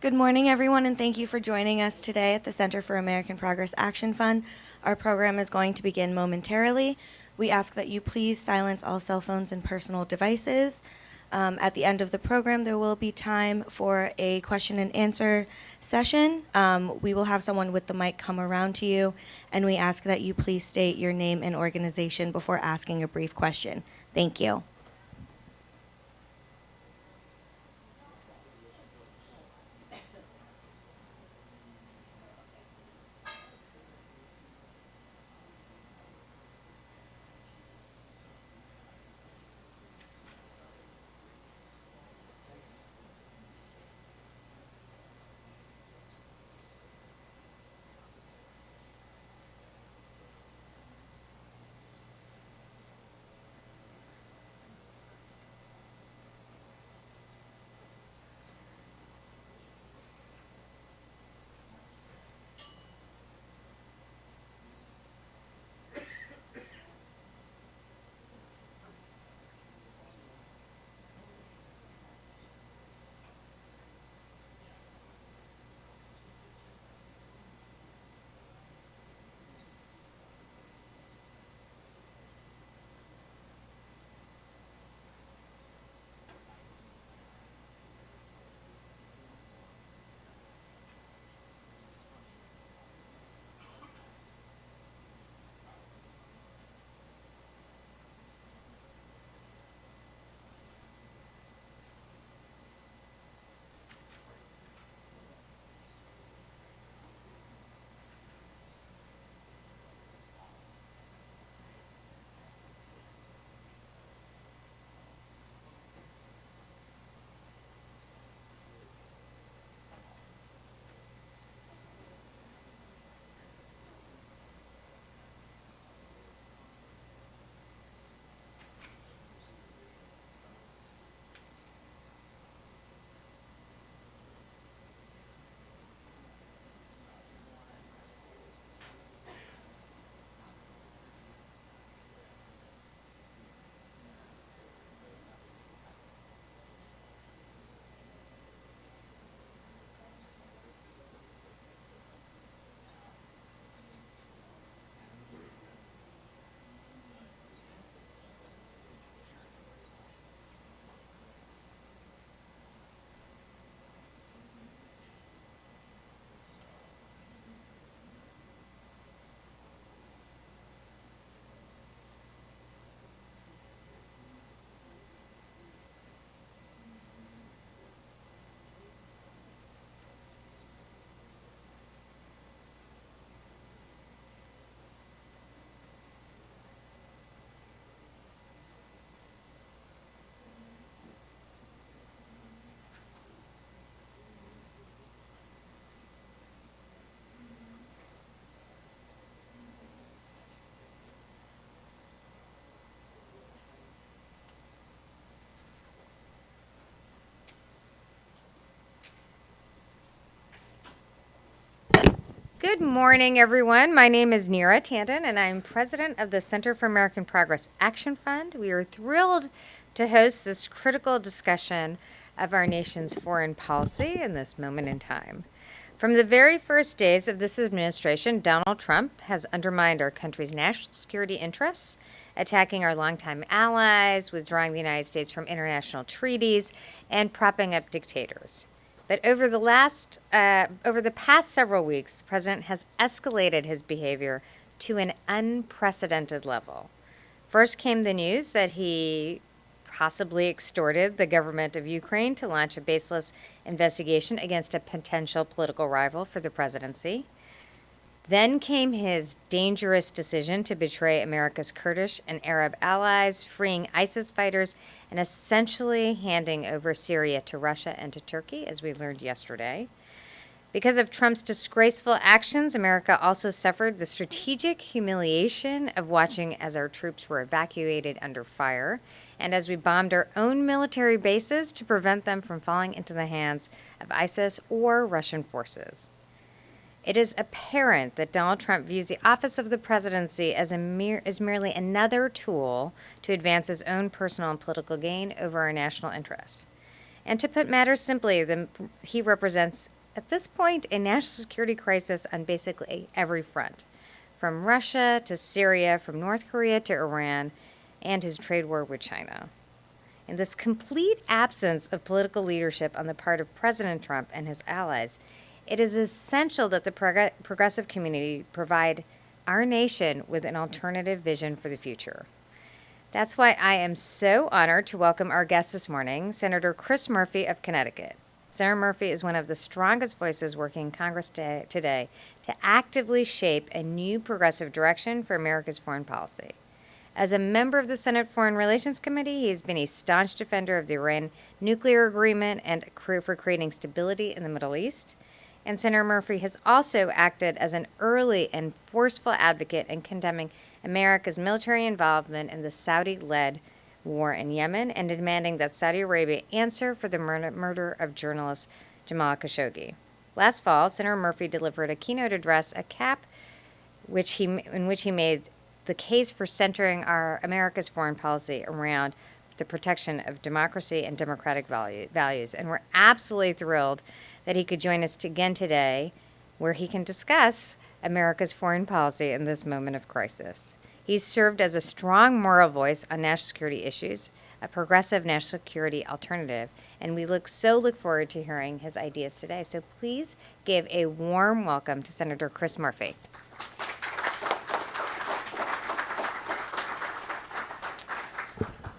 Good morning, everyone, and thank you for joining us today at the Center for American Progress Action Fund. Our program is going to begin momentarily. We ask that you please silence all cell phones and personal devices. At the end of the program, there will be time for a question and answer session. We will have someone with the mic come around to you, and we ask that you please state your name and organization before asking a brief question. Thank you. Good morning, everyone. My name is Neera Tandon, and I'm president of the Center for American Progress Action Fund. We are thrilled to host this critical discussion of our nation's foreign policy in this moment in time. From the very first days of this administration, Donald Trump has undermined our country's national security interests, attacking our longtime allies, withdrawing the United States from international treaties, and propping up dictators. But over the past several weeks, the president has escalated his behavior to an unprecedented level. First came the news that he possibly extorted the government of Ukraine to launch a baseless investigation against a potential political rival for the presidency. Then came his dangerous decision to betray America's Kurdish and Arab allies, freeing ISIS fighters, and essentially handing over Syria to Russia and to Turkey, as we learned yesterday. Because of Trump's disgraceful actions, America also suffered the strategic humiliation of watching as our troops were evacuated under fire, and as we bombed our own military bases to prevent them from falling into the hands of ISIS or Russian forces. It is apparent that Donald Trump views the office of the presidency as merely another tool to advance his own personal and political gain over our national interests. And to put matters simply, he represents, at this point, a national security crisis on basically every front, from Russia to Syria, from North Korea to Iran, and his trade war with China. In this complete absence of political leadership on the part of President Trump and his allies, it is essential that the progressive community provide our nation with an alternative vision for the future. That's why I am so honored to welcome our guest this morning, Senator Chris Murphy of Connecticut. Senator Murphy is one of the strongest voices working in Congress today to actively shape a new progressive direction for America's foreign policy. As a member of the Senate Foreign Relations Committee, he has been a staunch defender of the Iran nuclear agreement and for creating stability in the Middle East. And Senator Murphy has also acted as an early and forceful advocate in condemning America's military involvement in the Saudi-led war in Yemen and demanding that Saudi Arabia answer for the murder of journalist Jamal Khashoggi. Last fall, Senator Murphy delivered a keynote address at CAP, in which he made the case for centering America's foreign policy around the protection of democracy and democratic values. And we're absolutely thrilled that he could join us again today, where he can discuss America's foreign policy in this moment of crisis. He's served as a strong moral voice on national security issues, a progressive national security alternative, and we look forward to hearing his ideas today. So please give a warm welcome to Senator Chris Murphy.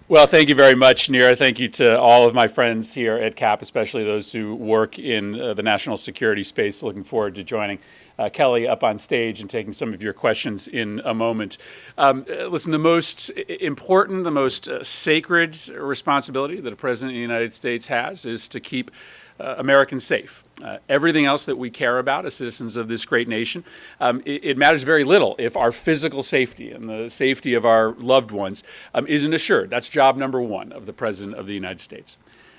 Well, thank you very much, Neera. Thank you to all of my friends here at CAP, especially those who work in the national security space. Looking forward to joining Kelly up on stage and taking some of your questions in a moment. Listen, the most important, the most sacred responsibility that a president of the United States has is to keep Americans safe. Everything else that we care about as citizens of this great nation, it matters very little if our physical safety and the safety of our loved ones isn't assured. That's job number one of the President of the United States.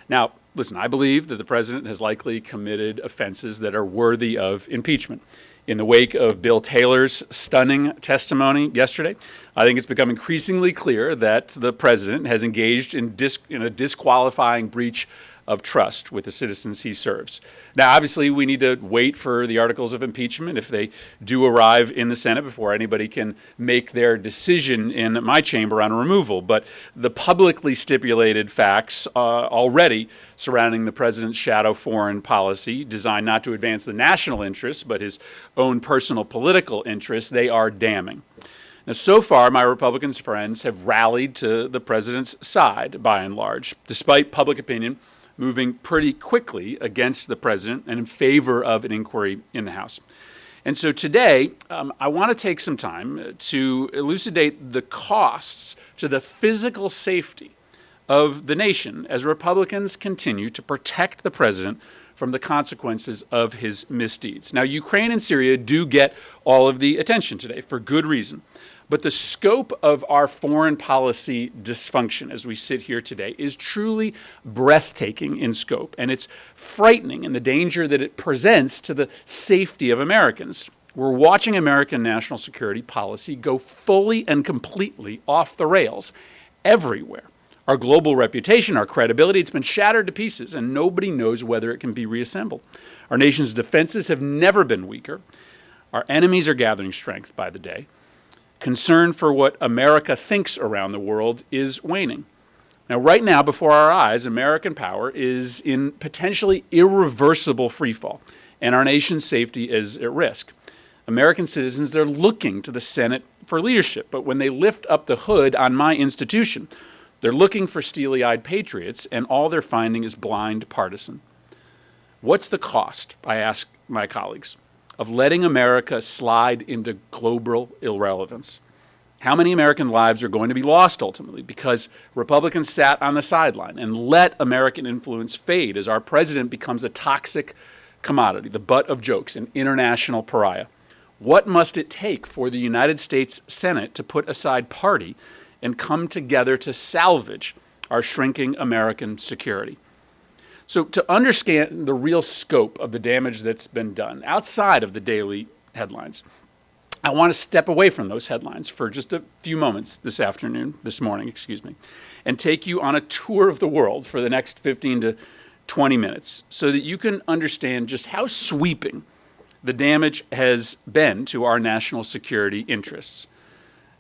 Now, listen, I believe that the President has likely committed offenses that are worthy of impeachment. In the wake of Bill Taylor's stunning testimony yesterday, I think it's become increasingly clear that the President has engaged in a disqualifying breach of trust with the citizens he serves. Now, obviously, we need to wait for the articles of impeachment if they do arrive in the Senate before anybody can make their decision in my chamber on removal. But the publicly stipulated facts already surrounding the president's shadow foreign policy, designed not to advance the national interests but his own personal political interests, they are damning. Now, so far, my Republican friends have rallied to the president's side, by and large, despite public opinion moving pretty quickly against the president and in favor of an inquiry in the House. And so today, I want to take some time to elucidate the costs to the physical safety of the nation as Republicans continue to protect the president from the consequences of his misdeeds. Now, Ukraine and Syria do get all of the attention today for good reason. But the scope of our foreign policy dysfunction as we sit here today is truly breathtaking in scope, and it's frightening in the danger that it presents to the safety of Americans. We're watching American national security policy go fully and completely off the rails everywhere. Our global reputation, our credibility, it's been shattered to pieces, and nobody knows whether it can be reassembled. Our nation's defenses have never been weaker. Our enemies are gathering strength by the day. Concern for what America thinks around the world is waning. Now, right now, before our eyes, American power is in potentially irreversible freefall, and our nation's safety is at risk. American citizens, they're looking to the Senate for leadership, but when they lift up the hood on my institution, they're looking for steely-eyed patriots, and all they're finding is blind partisan. What's the cost, I ask my colleagues, of letting America slide into global irrelevance? How many American lives are going to be lost ultimately because Republicans sat on the sideline and let American influence fade as our president becomes a toxic commodity, the butt of jokes, an international pariah? What must it take for the United States Senate to put aside party and come together to salvage our shrinking American security? So to understand the real scope of the damage that's been done outside of the daily headlines, I want to step away from those headlines for just a few moments this morning, and take you on a tour of the world for the next 15 to 20 minutes so that you can understand just how sweeping the damage has been to our national security interests.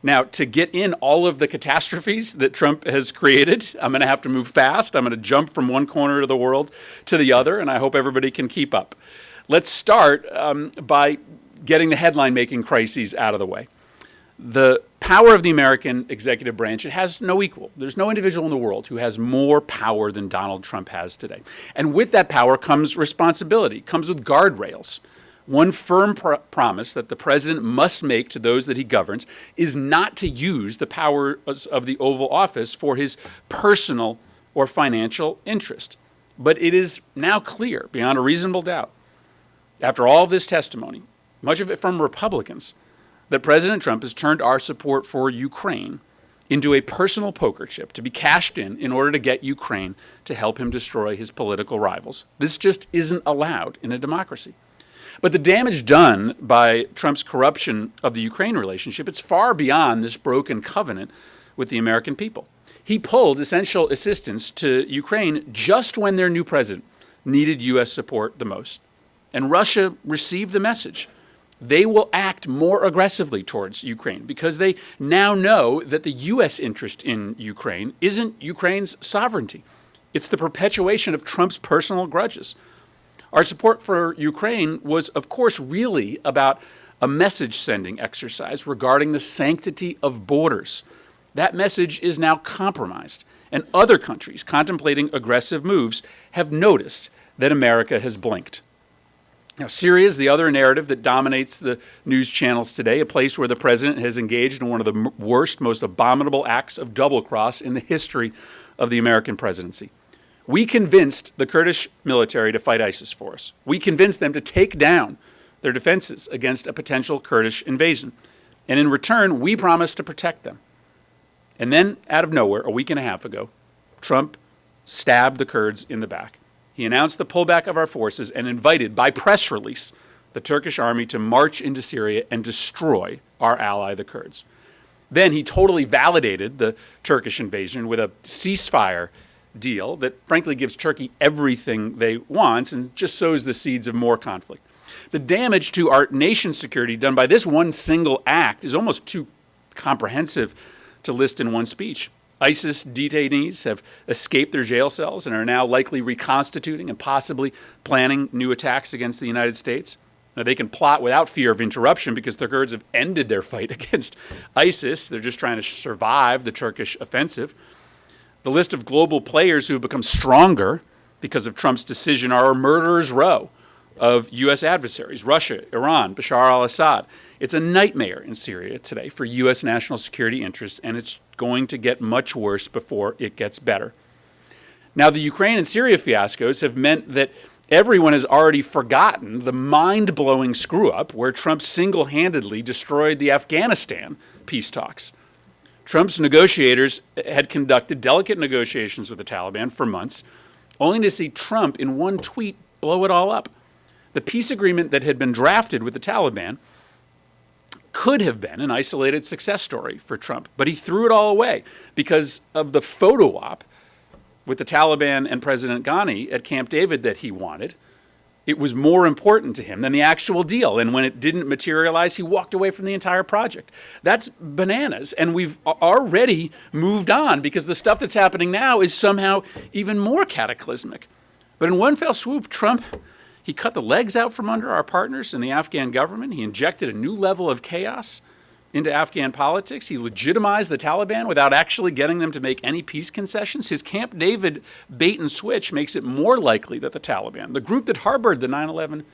Now, to get in all of the catastrophes that Trump has created, I'm going to have to move fast. I'm going to jump from one corner of the world to the other, and I hope everybody can keep up. Let's start by getting the headline-making crises out of the way. The power of the American executive branch, it has no equal. There's no individual in the world who has more power than Donald Trump has today. And with that power comes responsibility, comes with guardrails. One firm promise that the president must make to those that he governs is not to use the powers of the Oval Office for his personal or financial interest. But it is now clear, beyond a reasonable doubt, after all this testimony, much of it from Republicans, that President Trump has turned our support for Ukraine into a personal poker chip to be cashed in order to get Ukraine to help him destroy his political rivals. This just isn't allowed in a democracy. But the damage done by Trump's corruption of the Ukraine relationship, it's far beyond this broken covenant with the American people. He pulled essential assistance to Ukraine just when their new president needed U.S. support the most. And Russia received the message. They will act more aggressively towards Ukraine because they now know that the U.S. interest in Ukraine isn't Ukraine's sovereignty. It's the perpetuation of Trump's personal grudges. Our support for Ukraine was, of course, really about a message-sending exercise regarding the sanctity of borders. That message is now compromised, and other countries contemplating aggressive moves have noticed that America has blinked. Now, Syria is the other narrative that dominates the news channels today, a place where the president has engaged in one of the worst, most abominable acts of double-cross in the history of the American presidency. We convinced the Kurdish military to fight ISIS for us. We convinced them to take down their defenses against a potential Kurdish invasion. And in return, we promised to protect them. And then, out of nowhere, a week and a half ago, Trump stabbed the Kurds in the back. He announced the pullback of our forces and invited, by press release, the Turkish army to march into Syria and destroy our ally, the Kurds. Then he totally validated the Turkish invasion with a ceasefire deal that frankly gives Turkey everything they want and just sows the seeds of more conflict. The damage to our nation's security done by this one single act is almost too comprehensive to list in one speech. ISIS detainees have escaped their jail cells and are now likely reconstituting and possibly planning new attacks against the United States. Now, they can plot without fear of interruption because the Kurds have ended their fight against ISIS. They're just trying to survive the Turkish offensive. The list of global players who have become stronger because of Trump's decision are a murderer's row of U.S. adversaries: Russia, Iran, Bashar al-Assad. It's a nightmare in Syria today for U.S. national security interests, and it's going to get much worse before it gets better. Now, the Ukraine and Syria fiascos have meant that everyone has already forgotten the mind-blowing screw-up where Trump single-handedly destroyed the Afghanistan peace talks. Trump's negotiators had conducted delicate negotiations with the Taliban for months, only to see Trump in one tweet blow it all up. The peace agreement that had been drafted with the Taliban could have been an isolated success story for Trump, but he threw it all away because of the photo op with the Taliban and President Ghani at Camp David that he wanted. It was more important to him than the actual deal. And when it didn't materialize, he walked away from the entire project. That's bananas. And we've already moved on because the stuff that's happening now is somehow even more cataclysmic. But in one fell swoop, Trump, he cut the legs out from under our partners in the Afghan government. He injected a new level of chaos into Afghan politics. He legitimized the Taliban without actually getting them to make any peace concessions. His Camp David bait and switch makes it more likely that the Taliban, the group that harbored the 9/11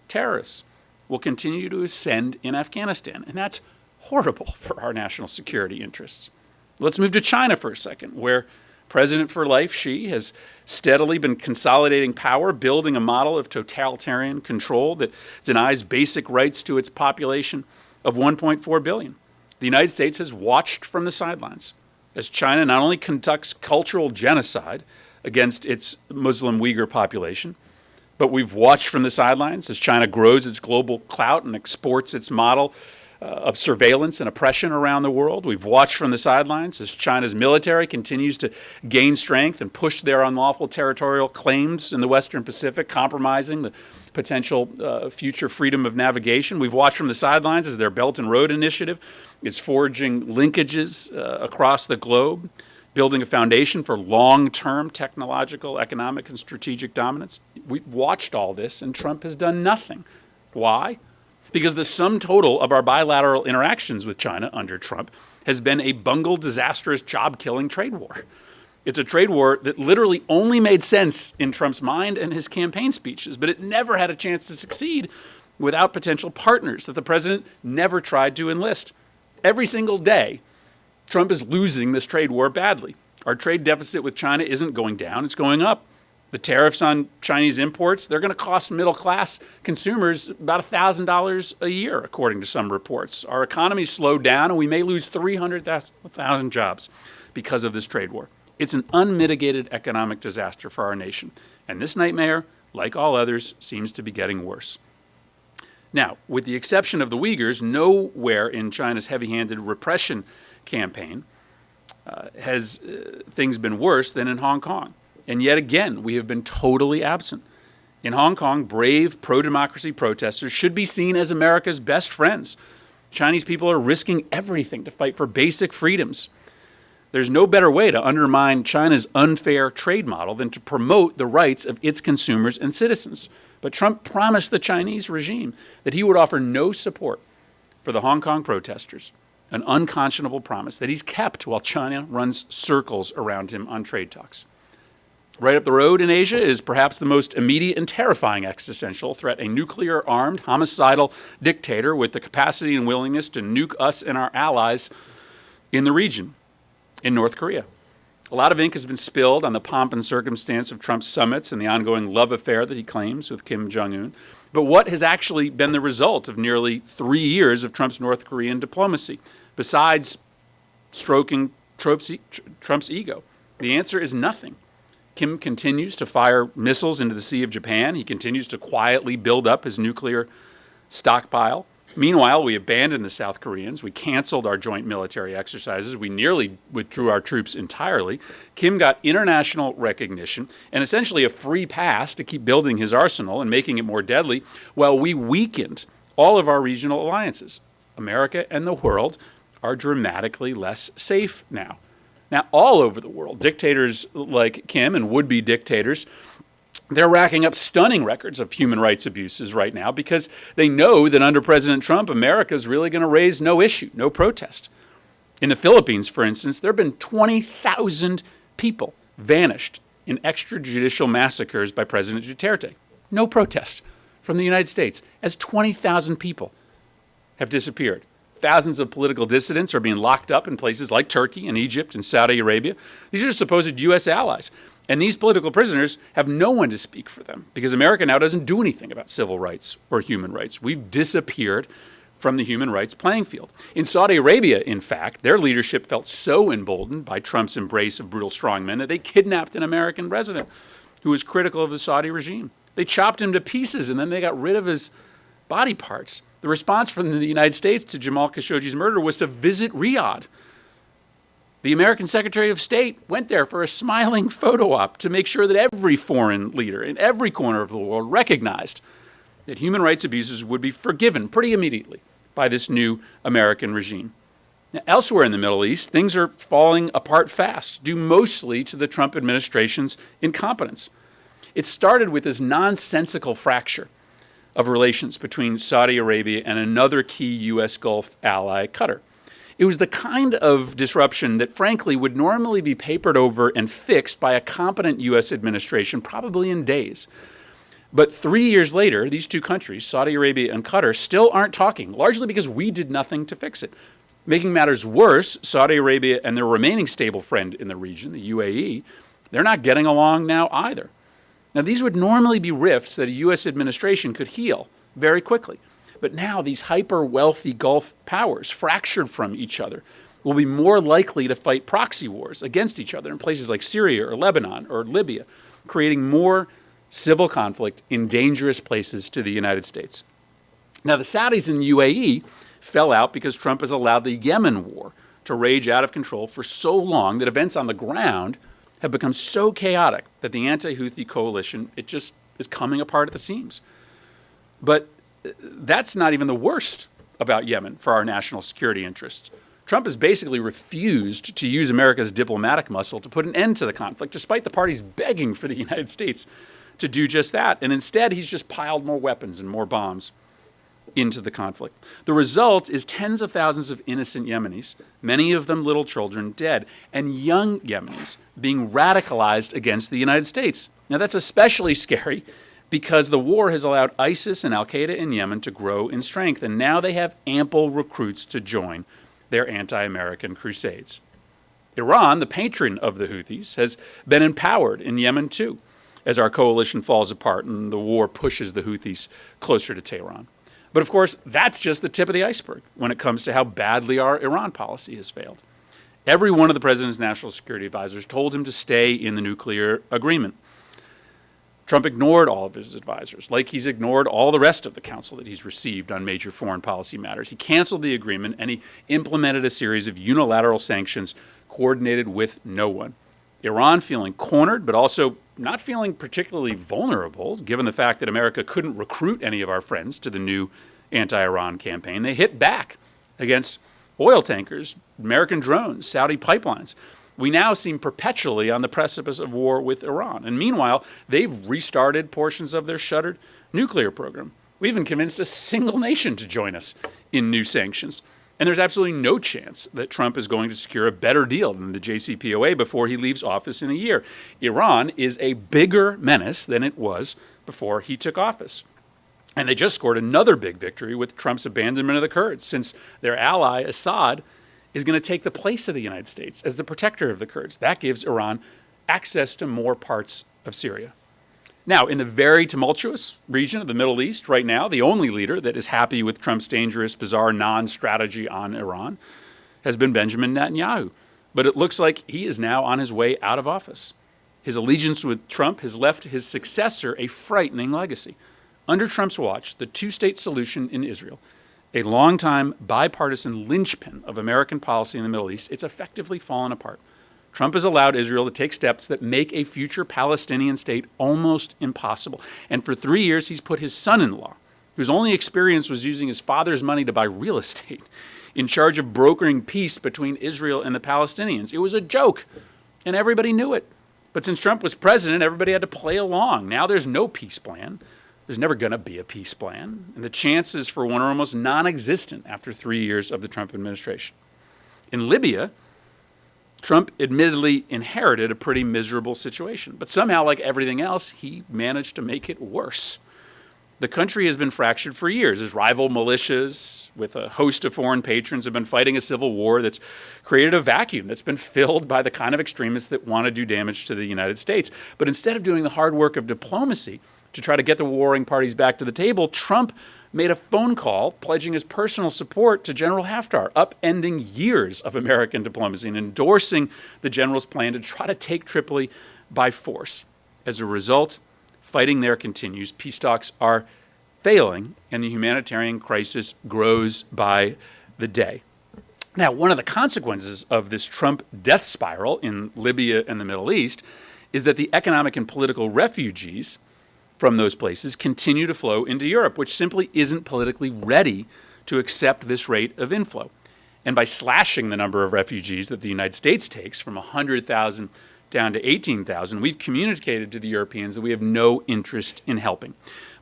terrorists, will continue to ascend in Afghanistan. And that's horrible for our national security interests. Let's move to China for a second, where President for life, Xi, has steadily been consolidating power, building a model of totalitarian control that denies basic rights to its population of 1.4 billion. The United States has watched from the sidelines as China not only conducts cultural genocide against its Muslim Uyghur population, but we've watched from the sidelines as China grows its global clout and exports its model of surveillance and oppression around the world. We've watched from the sidelines as China's military continues to gain strength and push their unlawful territorial claims in the Western Pacific, compromising the potential future freedom of navigation. We've watched from the sidelines as their Belt and Road Initiative is forging linkages across the globe, building a foundation for long-term technological, economic, and strategic dominance. We've watched all this, and Trump has done nothing. Why? Because the sum total of our bilateral interactions with China under Trump has been a bungled, disastrous, job-killing trade war. It's a trade war that literally only made sense in Trump's mind and his campaign speeches, but it never had a chance to succeed without potential partners that the president never tried to enlist. Every single day, Trump is losing this trade war badly. Our trade deficit with China isn't going down, it's going up. The tariffs on Chinese imports, they're going to cost middle-class consumers about $1,000 a year, according to some reports. Our economy slowed down, and we may lose 300,000 jobs because of this trade war. It's an unmitigated economic disaster for our nation. And this nightmare, like all others, seems to be getting worse. Now, with the exception of the Uyghurs, nowhere in China's heavy-handed repression campaign has things been worse than in Hong Kong. And yet again, we have been totally absent. In Hong Kong, brave pro-democracy protesters should be seen as America's best friends. Chinese people are risking everything to fight for basic freedoms. There's no better way to undermine China's unfair trade model than to promote the rights of its consumers and citizens. But Trump promised the Chinese regime that he would offer no support for the Hong Kong protesters, an unconscionable promise that he's kept while China runs circles around him on trade talks. Right up the road in Asia is perhaps the most immediate and terrifying existential threat, a nuclear-armed, homicidal dictator with the capacity and willingness to nuke us and our allies in the region, in North Korea. A lot of ink has been spilled on the pomp and circumstance of Trump's summits and the ongoing love affair that he claims with Kim Jong-un. But what has actually been the result of nearly 3 years of Trump's North Korean diplomacy, besides stroking Trump's ego? The answer is nothing. Kim continues to fire missiles into the Sea of Japan. He continues to quietly build up his nuclear stockpile. Meanwhile, we abandoned the South Koreans. We canceled our joint military exercises. We nearly withdrew our troops entirely. Kim got international recognition and essentially a free pass to keep building his arsenal and making it more deadly, while we weakened all of our regional alliances. America and the world are dramatically less safe now. Now, all over the world, dictators like Kim and would-be dictators, they're racking up stunning records of human rights abuses right now because they know that under President Trump, America is really going to raise no issue, no protest. In the Philippines, for instance, there have been 20,000 people vanished in extrajudicial massacres by President Duterte. No protest from the United States, as 20,000 people have disappeared. Thousands of political dissidents are being locked up in places like Turkey and Egypt and Saudi Arabia. These are supposed U.S. allies. And these political prisoners have no one to speak for them because America now doesn't do anything about civil rights or human rights. We've disappeared from the human rights playing field. In Saudi Arabia, in fact, their leadership felt so emboldened by Trump's embrace of brutal strongmen that they kidnapped an American resident who was critical of the Saudi regime. They chopped him to pieces and then they got rid of his body parts. The response from the United States to Jamal Khashoggi's murder was to visit Riyadh. The American Secretary of State went there for a smiling photo op to make sure that every foreign leader in every corner of the world recognized that human rights abuses would be forgiven pretty immediately by this new American regime. Now, elsewhere in the Middle East, things are falling apart fast, due mostly to the Trump administration's incompetence. It started with this nonsensical fracture of relations between Saudi Arabia and another key U.S. Gulf ally, Qatar. It was the kind of disruption that, frankly, would normally be papered over and fixed by a competent U.S. administration, probably in days. But 3 years later, these two countries, Saudi Arabia and Qatar, still aren't talking, largely because we did nothing to fix it. Making matters worse, Saudi Arabia and their remaining stable friend in the region, the UAE, they're not getting along now either. Now, these would normally be rifts that a U.S. administration could heal very quickly. But now these hyper-wealthy Gulf powers, fractured from each other, will be more likely to fight proxy wars against each other in places like Syria or Lebanon or Libya, creating more civil conflict in dangerous places to the United States. Now, the Saudis and UAE fell out because Trump has allowed the Yemen war to rage out of control for so long that events on the ground have become so chaotic that the anti-Houthi coalition, it just is coming apart at the seams. But that's not even the worst about Yemen for our national security interests. Trump has basically refused to use America's diplomatic muscle to put an end to the conflict, despite the parties begging for the United States to do just that. And instead, he's just piled more weapons and more bombs into the conflict. The result is tens of thousands of innocent Yemenis, many of them little children, dead, and young Yemenis being radicalized against the United States. Now, that's especially scary because the war has allowed ISIS and al-Qaeda in Yemen to grow in strength, and now they have ample recruits to join their anti-American crusades. Iran, the patron of the Houthis, has been empowered in Yemen too, as our coalition falls apart and the war pushes the Houthis closer to Tehran. But of course, that's just the tip of the iceberg when it comes to how badly our Iran policy has failed. Every one of the president's national security advisors told him to stay in the nuclear agreement. Trump ignored all of his advisors, like he's ignored all the rest of the counsel that he's received on major foreign policy matters. He canceled the agreement and he implemented a series of unilateral sanctions coordinated with no one. Iran feeling cornered, but also not feeling particularly vulnerable, given the fact that America couldn't recruit any of our friends to the new anti-Iran campaign. They hit back against oil tankers, American drones, Saudi pipelines. We now seem perpetually on the precipice of war with Iran. And meanwhile, they've restarted portions of their shuttered nuclear program. We even convinced a single nation to join us in new sanctions. And there's absolutely no chance that Trump is going to secure a better deal than the JCPOA before he leaves office in a year. Iran is a bigger menace than it was before he took office. And they just scored another big victory with Trump's abandonment of the Kurds, since their ally, Assad, is going to take the place of the United States as the protector of the Kurds. That gives Iran access to more parts of Syria. Now, in the very tumultuous region of the Middle East right now, the only leader that is happy with Trump's dangerous, bizarre non-strategy on Iran has been Benjamin Netanyahu. But it looks like he is now on his way out of office. His allegiance with Trump has left his successor a frightening legacy. Under Trump's watch, the two-state solution in Israel, a longtime bipartisan linchpin of American policy in the Middle East, it's effectively fallen apart. Trump has allowed Israel to take steps that make a future Palestinian state almost impossible. And for 3 years, he's put his son-in-law, whose only experience was using his father's money to buy real estate, in charge of brokering peace between Israel and the Palestinians. It was a joke, and everybody knew it. But since Trump was president, everybody had to play along. Now there's no peace plan. There's never going to be a peace plan. And the chances for one are almost non-existent after 3 years of the Trump administration. In Libya, Trump admittedly inherited a pretty miserable situation. But somehow, like everything else, he managed to make it worse. The country has been fractured for years as rival militias with a host of foreign patrons have been fighting a civil war that's created a vacuum that's been filled by the kind of extremists that want to do damage to the United States. But instead of doing the hard work of diplomacy to try to get the warring parties back to the table, Trump made a phone call pledging his personal support to General Haftar, upending years of American diplomacy and endorsing the general's plan to try to take Tripoli by force. As a result, fighting there continues, peace talks are failing, and the humanitarian crisis grows by the day. Now, one of the consequences of this Trump death spiral in Libya and the Middle East is that the economic and political refugees from those places continue to flow into Europe, which simply isn't politically ready to accept this rate of inflow. And by slashing the number of refugees that the United States takes from 100,000 down to 18,000, we've communicated to the Europeans that we have no interest in helping.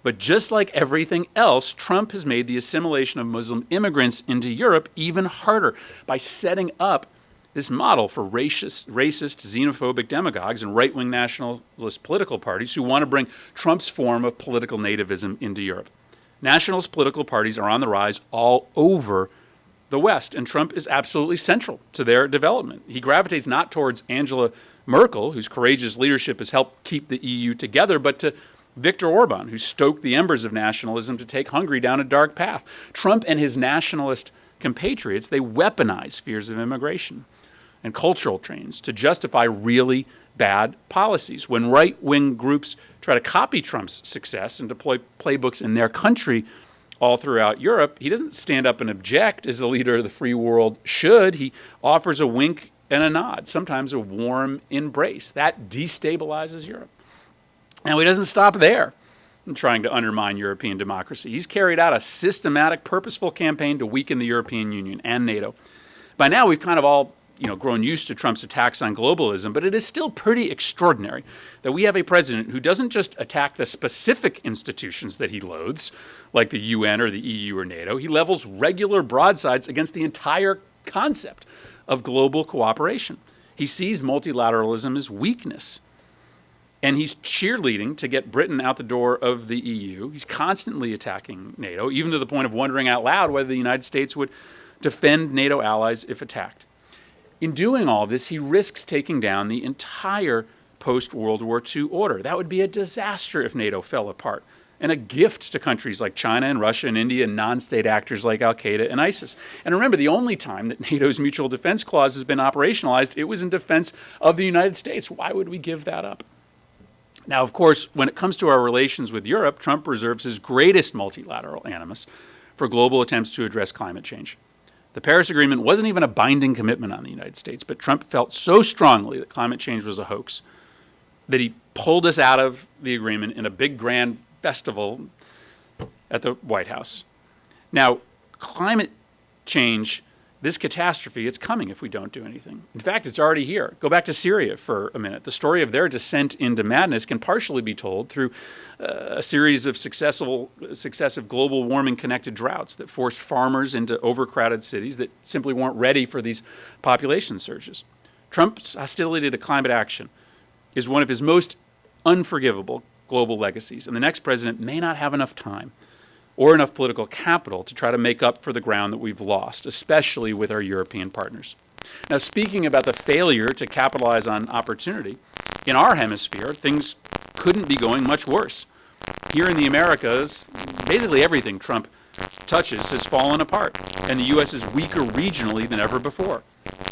But just like everything else, Trump has made the assimilation of Muslim immigrants into Europe even harder by setting up this model for racist, xenophobic demagogues and right-wing nationalist political parties who want to bring Trump's form of political nativism into Europe. Nationalist political parties are on the rise all over the West, and Trump is absolutely central to their development. He gravitates not towards Angela Merkel, whose courageous leadership has helped keep the EU together, but to Viktor Orban, who stoked the embers of nationalism to take Hungary down a dark path. Trump and his nationalist compatriots, they weaponize fears of immigration and cultural trends to justify really bad policies. When right-wing groups try to copy Trump's success and deploy playbooks in their country, all throughout Europe, he doesn't stand up and object as the leader of the free world should. He offers a wink and a nod, sometimes a warm embrace. That destabilizes Europe. Now, he doesn't stop there in trying to undermine European democracy. He's carried out a systematic, purposeful campaign to weaken the European Union and NATO. By now, we've kind of all grown used to Trump's attacks on globalism, but it is still pretty extraordinary that we have a president who doesn't just attack the specific institutions that he loathes, like the UN or the EU or NATO. He levels regular broadsides against the entire concept of global cooperation. He sees multilateralism as weakness. And he's cheerleading to get Britain out the door of the EU. He's constantly attacking NATO, even to the point of wondering out loud whether the United States would defend NATO allies if attacked. In doing all this, he risks taking down the entire post-World War II order. That would be a disaster if NATO fell apart, and a gift to countries like China and Russia and India and non-state actors like Al-Qaeda and ISIS. And remember, the only time that NATO's mutual defense clause has been operationalized, it was in defense of the United States. Why would we give that up? Now, of course, when it comes to our relations with Europe, Trump reserves his greatest multilateral animus for global attempts to address climate change. The Paris Agreement wasn't even a binding commitment on the United States, but Trump felt so strongly that climate change was a hoax that he pulled us out of the agreement in a big grand festival at the White House. Now, climate change, this catastrophe, it's coming if we don't do anything. In fact, it's already here. Go back to Syria for a minute. The story of their descent into madness can partially be told through a series of successive global warming-connected droughts that forced farmers into overcrowded cities that simply weren't ready for these population surges. Trump's hostility to climate action is one of his most unforgivable global legacies, and the next president may not have enough time or enough political capital to try to make up for the ground that we've lost, especially with our European partners. Now, speaking about the failure to capitalize on opportunity, in our hemisphere, things couldn't be going much worse. Here in the Americas, basically everything Trump touches has fallen apart, and the U.S. is weaker regionally than ever before.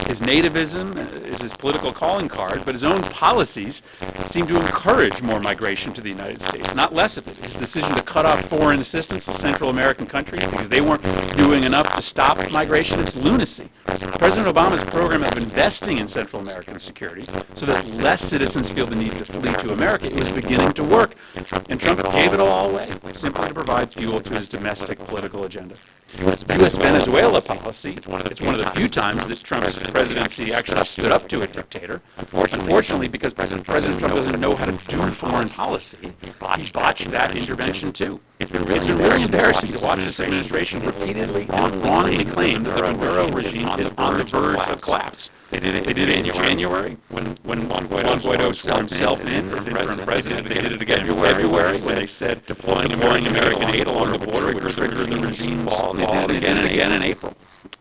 His nativism is his political calling card, but his own policies seem to encourage more migration to the United States, not less of it. His decision to cut off foreign assistance to Central American countries because they weren't doing enough to stop migration, it's lunacy. President Obama's program of investing in Central American security so that less citizens feel the need to flee to America, it was beginning to work. And Trump gave it all away, simply to provide fuel to his domestic political agenda. U.S. Venezuela policy, it's one of the few times that Trump's presidency actually stood up to a dictator. Unfortunately, because President Trump doesn't know how to do foreign policy, he botched that intervention too. It's been really embarrassing to watch this administration repeatedly and wrongly claim that the Maduro regime is on the verge of collapse. They did it in January when Juan Guaido swore himself in as interim president. They did it again in February when they said deploying American aid along the border would trigger the regime's fall. They did it again in April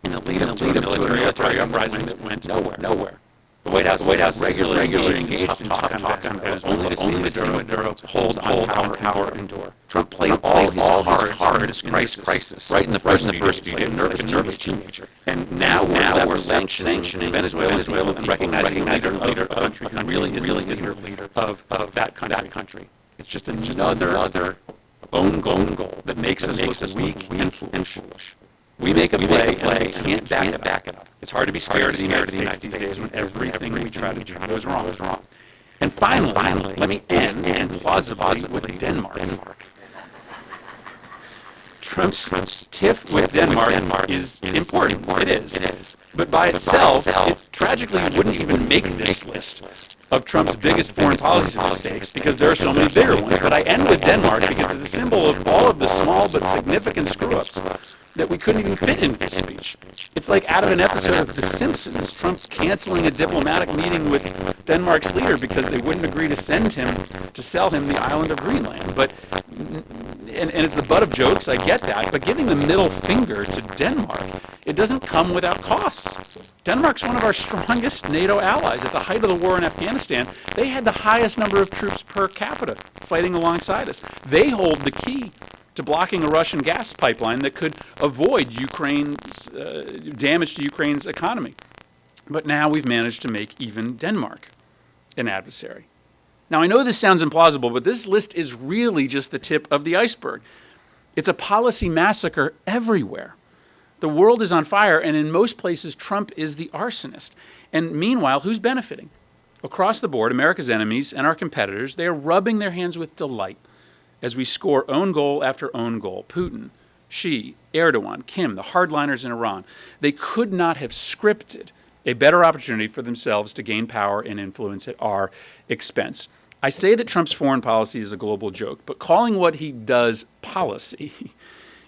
in the lead up to a military uprising that went nowhere. The White House regularly engaged in tough talk on Venezuela, only to see Maduro hold on power and endure. Trump played all his cards in this crisis right in the first few days, like a nervous teenager. And now we're sanctioning Venezuela and recognizing the leader of a country really is the leader of that country. It's just another own goal that makes us look weak and foolish. We make a play and we can't back it up. It's hard to be scared of the United States these days when everything we try to do goes wrong. And finally, let me end plausibly with Denmark. Trump's tiff with Denmark is important. It is. But by itself, it tragically wouldn't even make this list of Trump's biggest foreign policy mistakes because there are so many bigger ones. But I end with Denmark because it's a symbol of all of the small but significant screw-ups that we couldn't even fit in his speech. It's like out of an episode of The Simpsons, Trump canceling a diplomatic meeting with Denmark's leader because they wouldn't agree to sell him the island of Greenland. But and it's the butt of jokes, I get that, but giving the middle finger to Denmark, it doesn't come without costs. Denmark's one of our strongest NATO allies. At the height of the war in Afghanistan, they had the highest number of troops per capita fighting alongside us. They hold the key to blocking a Russian gas pipeline that could avoid Ukraine's damage to Ukraine's economy. But now we've managed to make even Denmark an adversary. Now, I know this sounds implausible, but this list is really just the tip of the iceberg. It's a policy massacre everywhere. The world is on fire, and in most places, Trump is the arsonist. And meanwhile, who's benefiting? Across the board, America's enemies and our competitors, they are rubbing their hands with delight as we score own goal after own goal. Putin, Xi, Erdogan, Kim, the hardliners in Iran, they could not have scripted a better opportunity for themselves to gain power and influence at our expense. I say that Trump's foreign policy is a global joke, but calling what he does policy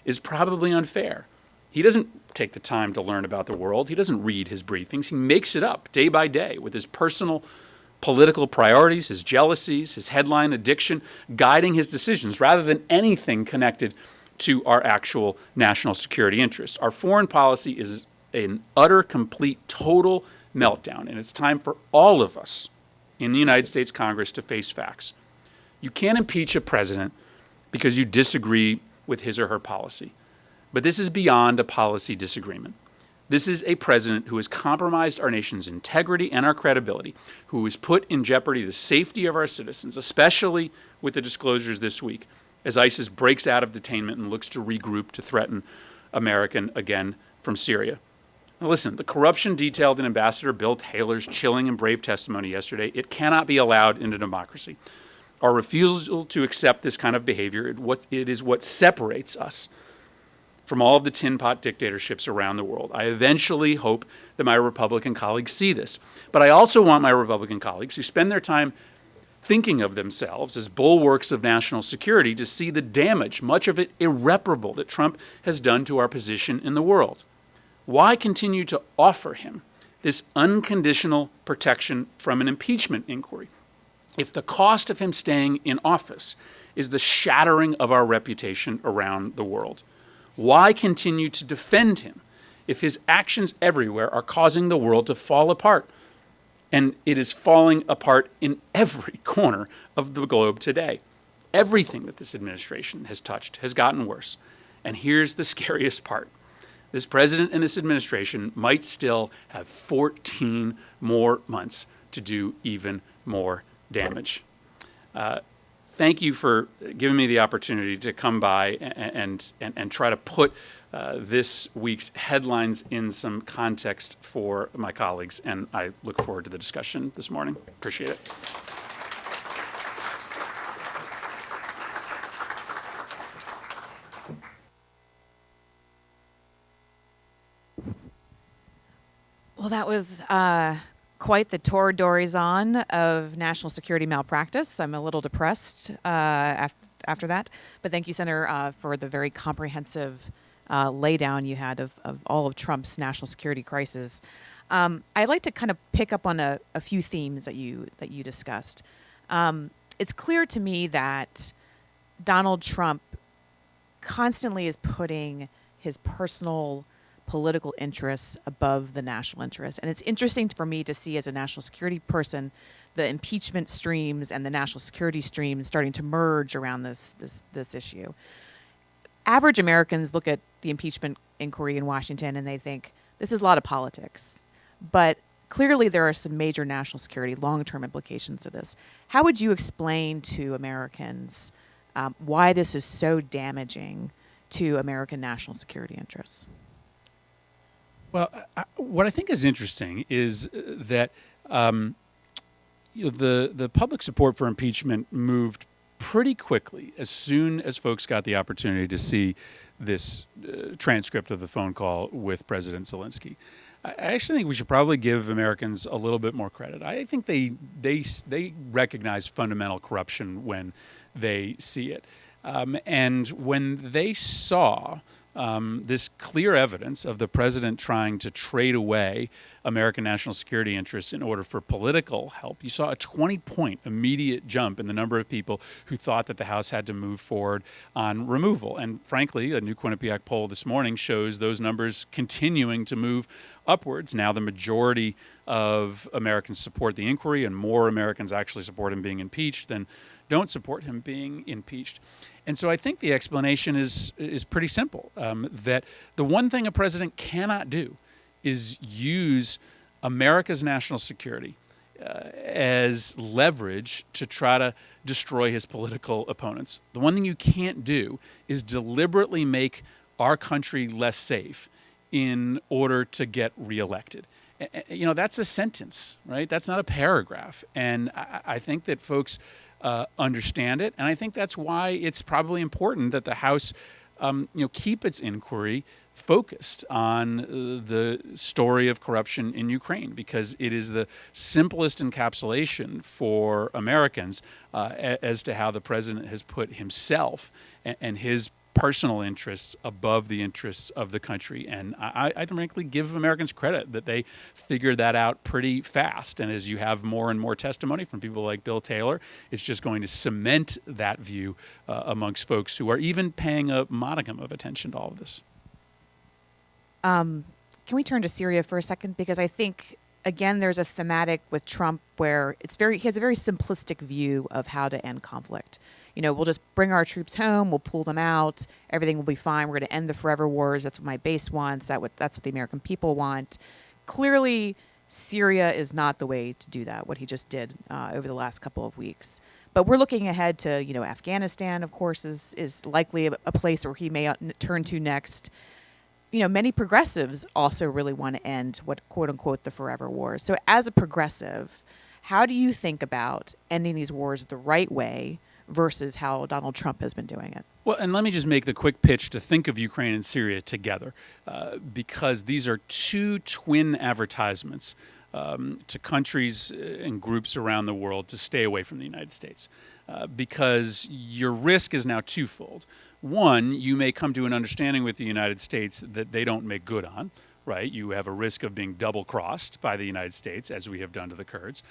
is probably unfair. He doesn't take the time to learn about the world. He doesn't read his briefings. He makes it up day by day with his personal political priorities, his jealousies, his headline addiction, guiding his decisions rather than anything connected to our actual national security interests. Our foreign policy is an utter, complete, total meltdown, and it's time for all of us in the United States Congress to face facts. You can't impeach a president because you disagree with his or her policy. But this is beyond a policy disagreement. This is a president who has compromised our nation's integrity and our credibility, who has put in jeopardy the safety of our citizens, especially with the disclosures this week, as ISIS breaks out of detainment and looks to regroup to threaten America again from Syria. Now listen, the corruption detailed in Ambassador Bill Taylor's chilling and brave testimony yesterday, it cannot be allowed in a democracy. Our refusal to accept this kind of behavior, it is what separates us from all of the tin pot dictatorships around the world. I eventually hope that my Republican colleagues see this. But I also want my Republican colleagues who spend their time thinking of themselves as bulwarks of national security to see the damage, much of it irreparable, that Trump has done to our position in the world. Why continue to offer him this unconditional protection from an impeachment inquiry if the cost of him staying in office is the shattering of our reputation around the world? Why continue to defend him if his actions everywhere are causing the world to fall apart? And it is falling apart in every corner of the globe today. Everything that this administration has touched has gotten worse. And here's the scariest part. This president and this administration might still have 14 more months to do even more damage. Thank you for giving me the opportunity to come by and try to put this week's headlines in some context for my colleagues, and I look forward to the discussion this morning. Appreciate it. Well, that was quite the tour d'horizon of national security malpractice. I'm a little depressed after that. But thank you, Senator, for the very comprehensive laydown you had of all of Trump's national security crisis. I'd like to kind of pick up on a few themes that you discussed. It's clear to me that Donald Trump constantly is putting his personal political interests above the national interests. And it's interesting for me to see, as a national security person, the impeachment streams and the national security streams starting to merge around this issue. Average Americans look at the impeachment inquiry in Washington and they think, this is a lot of politics. But clearly there are some major national security long-term implications of this. How would you explain to Americans why this is so damaging to American national security interests? Well, what I think is interesting is that the public support for impeachment moved pretty quickly as soon as folks got the opportunity to see this transcript of the phone call with President Zelensky. I actually think we should probably give Americans a little bit more credit. I think they recognize fundamental corruption when they see it. And when they saw this clear evidence of the president trying to trade away American national security interests in order for political help, you saw a 20-point immediate jump in the number of people who thought that the House had to move forward on removal. And frankly, a new Quinnipiac poll this morning shows those numbers continuing to move upwards. Now the majority of Americans support the inquiry, and more Americans actually support him being impeached than don't support him being impeached. And so I think the explanation is pretty simple, that the one thing a president cannot do is use America's national security as leverage to try to destroy his political opponents. The one thing you can't do is deliberately make our country less safe in order to get reelected. That's a sentence, right? That's not a paragraph. And I think that folks understand it. And I think that's why it's probably important that the House, keep its inquiry focused on the story of corruption in Ukraine, because it is the simplest encapsulation for Americans as to how the president has put himself and his personal interests above the interests of the country. And I frankly give Americans credit that they figured that out pretty fast. And as you have more and more testimony from people like Bill Taylor, it's just going to cement that view amongst folks who are even paying a modicum of attention to all of this. Can we turn to Syria for a second? Because I think, again, there's a thematic with Trump where he has a very simplistic view of how to end conflict. We'll just bring our troops home, we'll pull them out, everything will be fine, we're going to end the forever wars, that's what my base wants, that's what the American people want. Clearly, Syria is not the way to do that, what he just did over the last couple of weeks. But we're looking ahead to, Afghanistan, of course, is likely a place where he may turn to next. Many progressives also really want to end what, quote unquote, the forever wars. So as a progressive, how do you think about ending these wars the right way versus how Donald Trump has been doing it? Well, and let me just make the quick pitch to think of Ukraine and Syria together, because these are two twin advertisements to countries and groups around the world to stay away from the United States, because your risk is now twofold. One, you may come to an understanding with the United States that they don't make good on, right? You have a risk of being double-crossed by the United States, as we have done to the Kurds.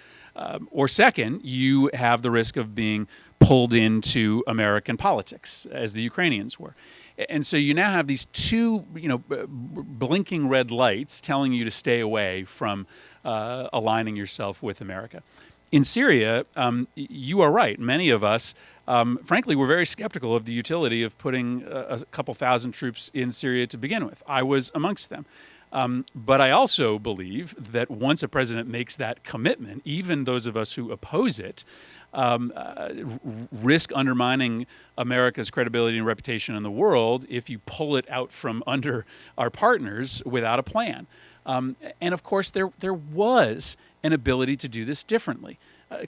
Or second, you have the risk of being pulled into American politics, as the Ukrainians were. And so you now have these two, blinking red lights telling you to stay away from aligning yourself with America. In Syria, you are right. Many of us, frankly, were very skeptical of the utility of putting a couple thousand troops in Syria to begin with. I was amongst them. But I also believe that once a president makes that commitment, even those of us who oppose it, risk undermining America's credibility and reputation in the world if you pull it out from under our partners without a plan. And of course, there was an ability to do this differently.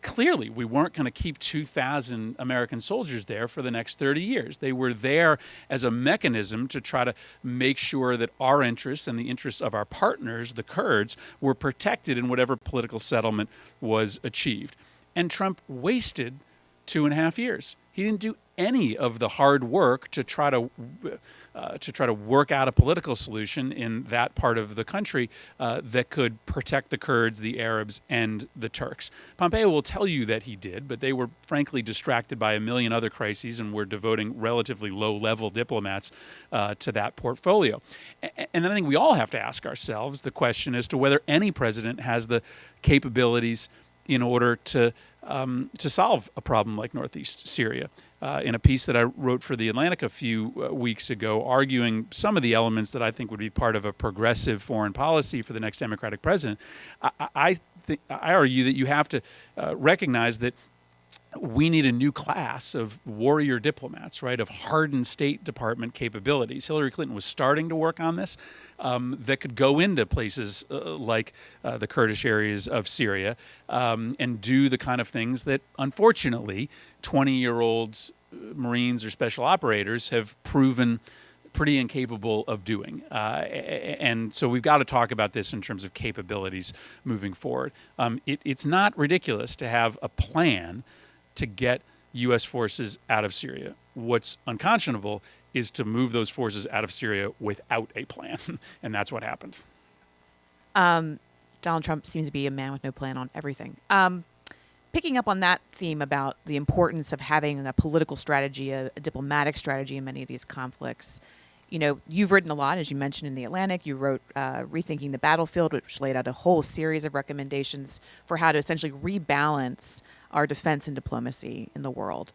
Clearly, we weren't going to keep 2,000 American soldiers there for the next 30 years. They were there as a mechanism to try to make sure that our interests and the interests of our partners, the Kurds, were protected in whatever political settlement was achieved. And Trump wasted 2.5 years. He didn't do any of the hard work to try to work out a political solution in that part of the country that could protect the Kurds, the Arabs, and the Turks. Pompeo will tell you that he did, but they were frankly distracted by a million other crises and were devoting relatively low-level diplomats to that portfolio. And then I think we all have to ask ourselves the question as to whether any president has the capabilities in order to solve a problem like Northeast Syria. In a piece that I wrote for The Atlantic a few weeks ago, arguing some of the elements that I think would be part of a progressive foreign policy for the next Democratic president, I argue that you have to recognize that we need a new class of warrior diplomats, right, of hardened State Department capabilities. Hillary Clinton was starting to work on this, that could go into places like the Kurdish areas of Syria and do the kind of things that, unfortunately, 20-year-old Marines or special operators have proven pretty incapable of doing. And so we've got to talk about this in terms of capabilities moving forward. It's not ridiculous to have a plan to get U.S. forces out of Syria. What's unconscionable is to move those forces out of Syria without a plan, and that's what happened. Donald Trump seems to be a man with no plan on everything. Picking up on that theme about the importance of having a political strategy, a diplomatic strategy in many of these conflicts, you've written a lot, as you mentioned in The Atlantic. You wrote Rethinking the Battlefield, which laid out a whole series of recommendations for how to essentially rebalance our defense and diplomacy in the world.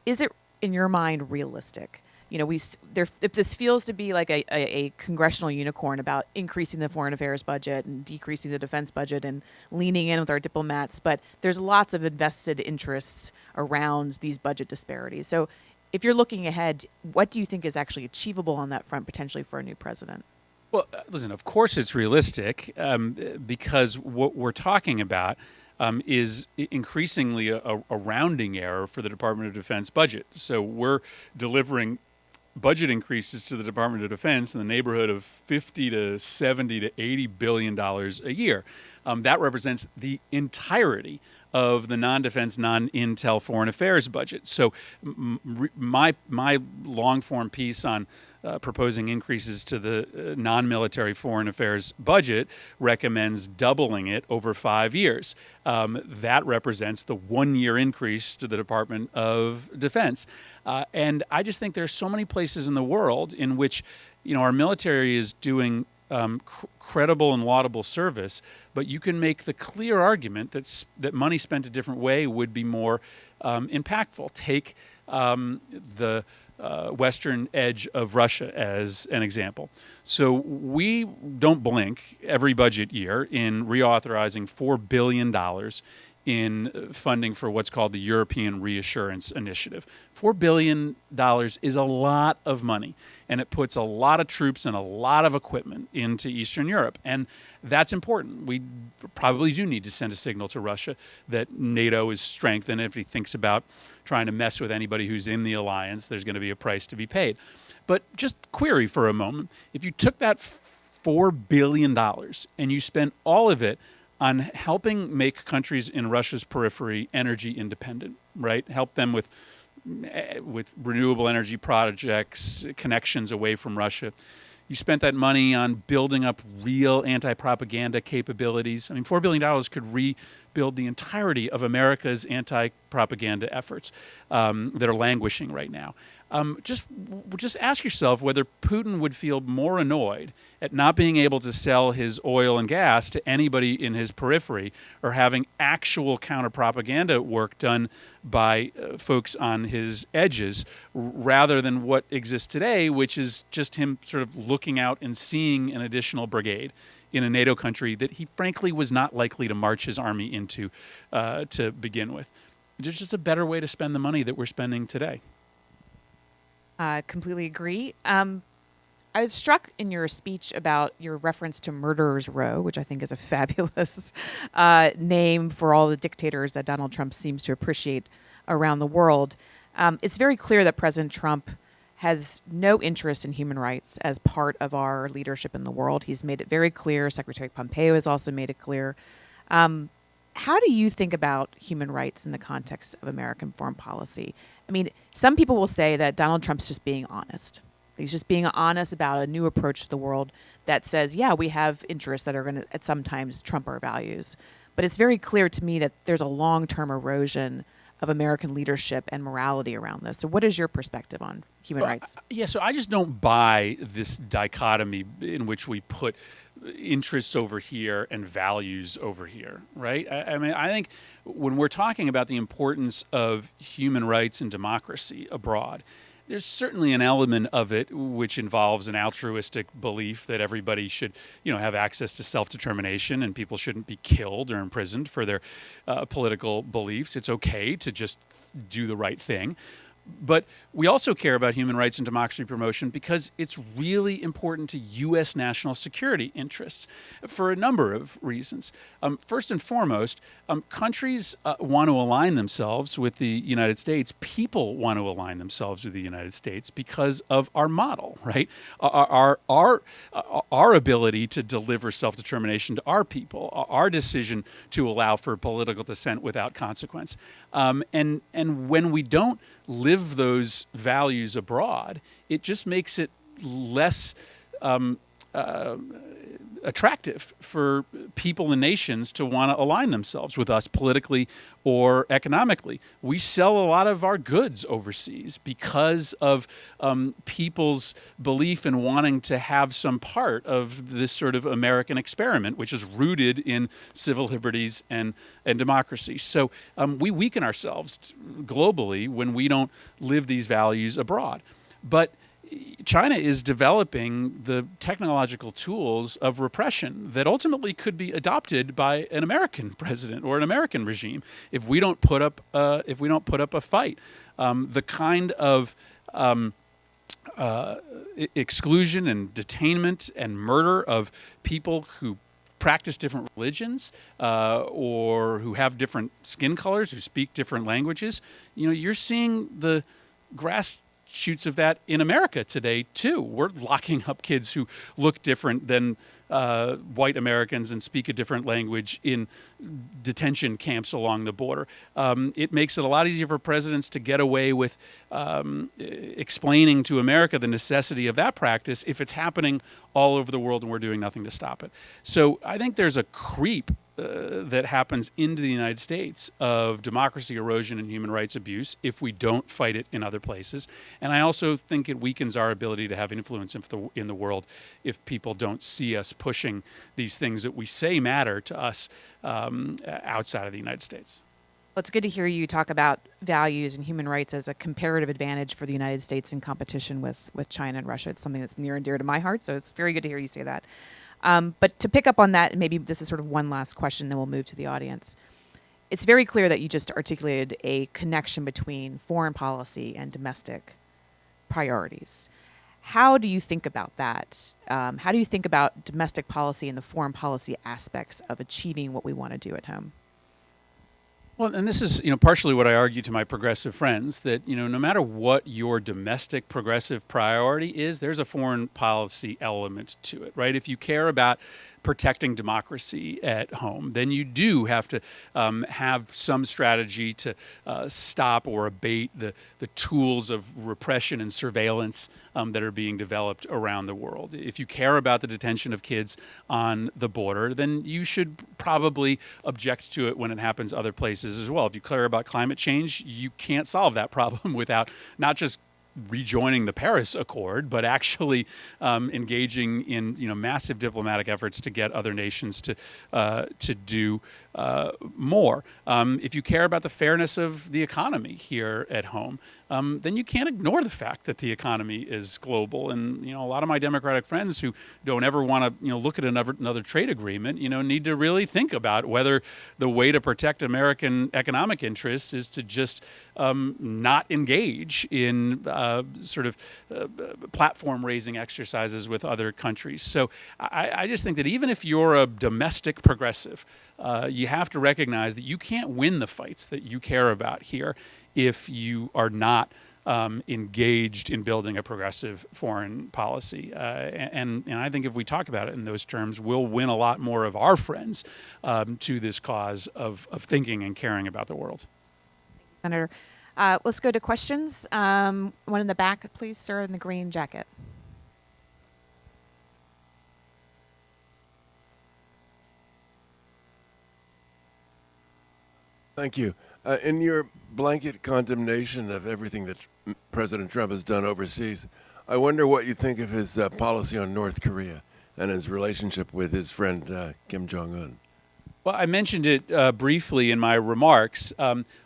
Is it, in your mind, realistic This feels to be like a congressional unicorn about increasing the foreign affairs budget and decreasing the defense budget and leaning in with our diplomats. But there's lots of invested interests around these budget disparities. So if you're looking ahead, what do you think is actually achievable on that front potentially for a new president? Well, listen, of course it's realistic because what we're talking about is increasingly a rounding error for the Department of Defense budget. So we're delivering budget increases to the Department of Defense in the neighborhood of 50 to 70 to 80 billion dollars a year. That represents the entirety of the non-defense, non-intel foreign affairs budget. So my long-form piece on proposing increases to the non-military foreign affairs budget recommends doubling it over 5 years. That represents the 1-year increase to the Department of Defense. And I just think there's so many places in the world in which, our military is doing credible and laudable service, but you can make the clear argument that money spent a different way would be more impactful. Take the western edge of Russia as an example. So we don't blink every budget year in reauthorizing $4 billion in funding for what's called the European Reassurance Initiative. $4 billion is a lot of money, and it puts a lot of troops and a lot of equipment into Eastern Europe. And that's important. We probably do need to send a signal to Russia that NATO is strengthened. If he thinks about trying to mess with anybody who's in the alliance, there's going to be a price to be paid. But just query for a moment, if you took that $4 billion and you spent all of it on helping make countries in Russia's periphery energy independent, right? Help them with renewable energy projects, connections away from Russia. You spent that money on building up real anti-propaganda capabilities. I mean, $4 billion could rebuild the entirety of America's anti-propaganda efforts that are languishing right now. Just ask yourself whether Putin would feel more annoyed at not being able to sell his oil and gas to anybody in his periphery, or having actual counter-propaganda work done by folks on his edges, rather than what exists today, which is just him sort of looking out and seeing an additional brigade in a NATO country that he frankly was not likely to march his army into to begin with. There's just a better way to spend the money that we're spending today. Completely agree. I was struck in your speech about your reference to Murderers Row, which I think is a fabulous name for all the dictators that Donald Trump seems to appreciate around the world. It's very clear that President Trump has no interest in human rights as part of our leadership in the world. He's made it very clear. Secretary Pompeo has also made it clear. How do you think about human rights in the context of American foreign policy? I mean, some people will say that Donald Trump's just being honest. He's just being honest about a new approach to the world that says, yeah, we have interests that are going to at sometimes trump our values. But it's very clear to me that there's a long-term erosion of American leadership and morality around this. So what is your perspective on human rights? So I just don't buy this dichotomy in which we put interests over here and values over here, right? I mean, I think when we're talking about the importance of human rights and democracy abroad, there's certainly an element of it which involves an altruistic belief that everybody should, have access to self-determination, and people shouldn't be killed or imprisoned for their political beliefs. It's okay to just do the right thing. But we also care about human rights and democracy promotion because it's really important to U.S. national security interests for a number of reasons. First and foremost, countries want to align themselves with the United States. People want to align themselves with the United States because of our model, right? Our ability to deliver self-determination to our people, our decision to allow for political dissent without consequence. And when we don't live those values abroad, it just makes it less attractive for people and nations to want to align themselves with us politically or economically. We sell a lot of our goods overseas because of people's belief in wanting to have some part of this sort of American experiment, which is rooted in civil liberties and democracy. So we weaken ourselves globally when we don't live these values abroad. But China is developing the technological tools of repression that ultimately could be adopted by an American president or an American regime if we don't put up a fight. The kind of exclusion and detainment and murder of people who practice different religions or who have different skin colors, who speak different languages. You're seeing the grass shoots of that in America today too. We're locking up kids who look different than white Americans and speak a different language in detention camps along the border. It makes it a lot easier for presidents to get away with explaining to America the necessity of that practice if it's happening all over the world and we're doing nothing to stop it. So I think there's a creep that happens into the United States of democracy erosion and human rights abuse if we don't fight it in other places. And I also think it weakens our ability to have influence in the world if people don't see us pushing these things that we say matter to us outside of the United States. Well, it's good to hear you talk about values and human rights as a comparative advantage for the United States in competition with China and Russia. It's something that's near and dear to my heart, so it's very good to hear you say that. But to pick up on that, and maybe this is sort of one last question, then we'll move to the audience. It's very clear that you just articulated a connection between foreign policy and domestic priorities. How do you think about that? How do you think about domestic policy and the foreign policy aspects of achieving what we want to do at home? Well, and this is, partially what I argue to my progressive friends, that, no matter what your domestic progressive priority is, there's a foreign policy element to it, right? If you care about protecting democracy at home, then you do have to have some strategy to stop or abate the tools of repression and surveillance that are being developed around the world. If you care about the detention of kids on the border, then you should probably object to it when it happens other places as well. If you care about climate change, you can't solve that problem without not just rejoining the Paris Accord, but actually engaging in massive diplomatic efforts to get other nations to do more. If you care about the fairness of the economy here at home, then you can't ignore the fact that the economy is global. And a lot of my Democratic friends who don't ever want to look at another trade agreement, need to really think about whether the way to protect American economic interests is to just not engage in platform raising exercises with other countries. So I just think that even if you're a domestic progressive, you have to recognize that you can't win the fights that you care about here if you are not engaged in building a progressive foreign policy. And I think if we talk about it in those terms, we'll win a lot more of our friends to this cause of thinking and caring about the world. Senator, let's go to questions. One in the back, please, sir, in the green jacket. Thank you. In your blanket condemnation of everything that President Trump has done overseas, I wonder what you think of his policy on North Korea and his relationship with his friend Kim Jong-un. Well, I mentioned it briefly in my remarks.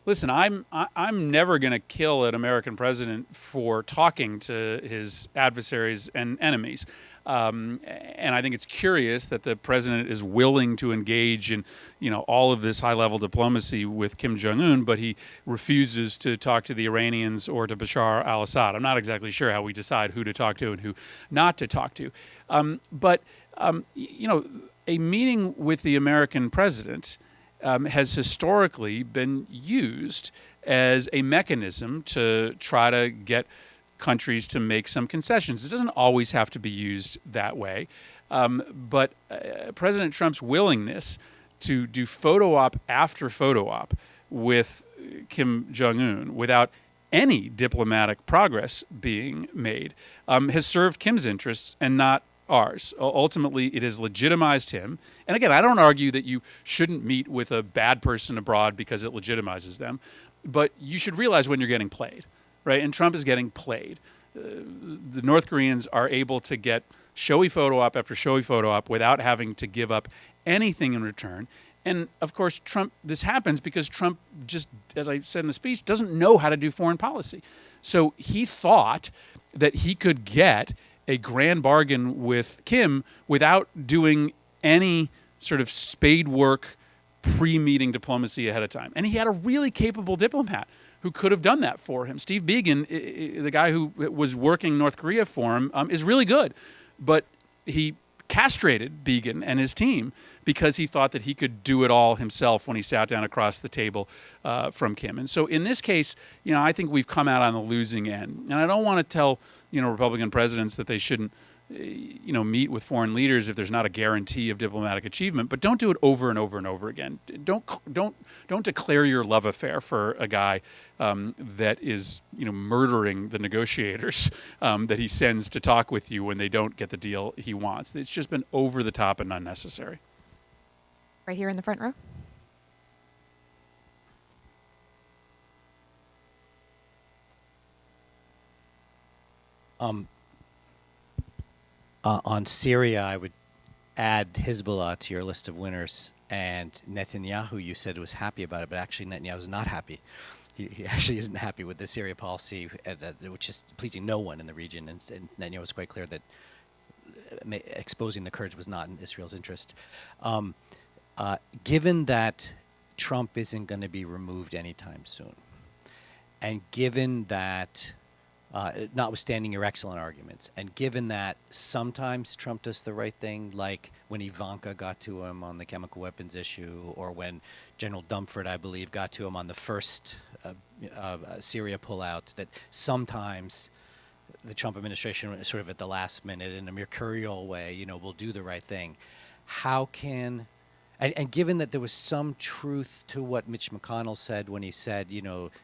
Listen, I'm never going to kill an American president for talking to his adversaries and enemies. And I think it's curious that the president is willing to engage in, all of this high-level diplomacy with Kim Jong-un, but he refuses to talk to the Iranians or to Bashar al-Assad. I'm not exactly sure how we decide who to talk to and who not to talk to. But a meeting with the American president has historically been used as a mechanism to try to get countries to make some concessions. It doesn't always have to be used that way. But President Trump's willingness to do photo op after photo op with Kim Jong-un without any diplomatic progress being made has served Kim's interests and not ours. Ultimately, it has legitimized him. And again, I don't argue that you shouldn't meet with a bad person abroad because it legitimizes them, but you should realize when you're getting played, right? And Trump is getting played. The North Koreans are able to get showy photo op after showy photo op without having to give up anything in return. And of course, this happens because Trump just, as I said in the speech, doesn't know how to do foreign policy. So he thought that he could get a grand bargain with Kim without doing any sort of spade work pre-meeting diplomacy ahead of time. And he had a really capable diplomat who could have done that for him. Steve Biegun, the guy who was working North Korea for him, is really good. But he castrated Biegun and his team because he thought that he could do it all himself when he sat down across the table from Kim. And so in this case, I think we've come out on the losing end. And I don't want to tell, Republican presidents that they shouldn't, meet with foreign leaders if there's not a guarantee of diplomatic achievement, but don't do it over and over and over again. Don't declare your love affair for a guy that is, murdering the negotiators that he sends to talk with you when they don't get the deal he wants. It's just been over the top and unnecessary. Right here in the front row. On Syria, I would add Hezbollah to your list of winners, and Netanyahu, you said, was happy about it, but actually Netanyahu is not happy. He actually isn't happy with the Syria policy, which is pleasing no one in the region, and Netanyahu was quite clear that exposing the Kurds was not in Israel's interest. Given that Trump isn't going to be removed anytime soon, and given that notwithstanding your excellent arguments, and given that sometimes Trump does the right thing, like when Ivanka got to him on the chemical weapons issue, or when General Dumford, I believe, got to him on the first Syria pullout, that sometimes the Trump administration, sort of at the last minute, in a mercurial way, will do the right thing. How can... And given that there was some truth to what Mitch McConnell said when he said,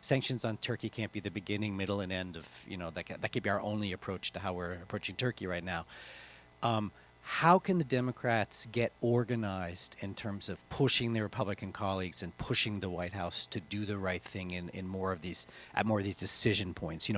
sanctions on Turkey can't be the beginning, middle, and end of, that could be our only approach to how we're approaching Turkey right now. How can the Democrats get organized in terms of pushing their Republican colleagues and pushing the White House to do the right thing at more of these decision points?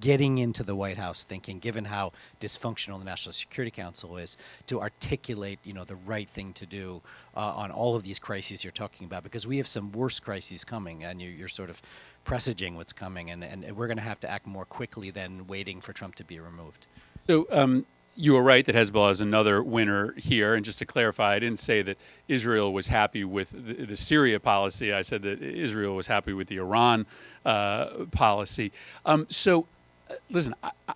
Getting into the White House thinking, given how dysfunctional the National Security Council is, to articulate, the right thing to do on all of these crises you're talking about, because we have some worse crises coming, and you're sort of presaging what's coming, and we're going to have to act more quickly than waiting for Trump to be removed. So, you were right that Hezbollah is another winner here. And just to clarify, I didn't say that Israel was happy with the Syria policy. I said that Israel was happy with the Iran policy. Listen,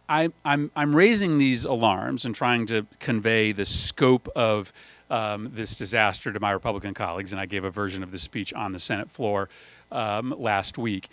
I'm raising these alarms and trying to convey the scope of this disaster to my Republican colleagues. And I gave a version of the speech on the Senate floor last week